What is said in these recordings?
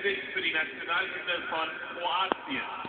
sich für die Nationalhymne von Kroatien.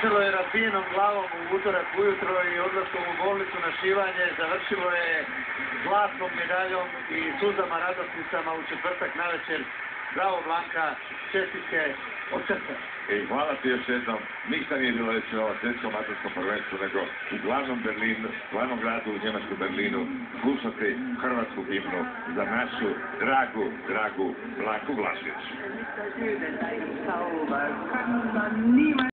Počelo je razbijenom glavom u utorak ujutro i odlaskom u bolnicu na šivanje, završilo je zlatnom medaljom i suzama radosnicama u četvrtak navečer. Bravo Blanka, čestitke od srca. Hvala ti još jednom. Ništa nije bilo reći na ovo svjetskom amaterskom prvenstvu, nego u glavnom Berlinu, glavnom gradu u njemačkom Berlinu, slušati hrvatsku himnu za našu dragu Blanku Vlašić.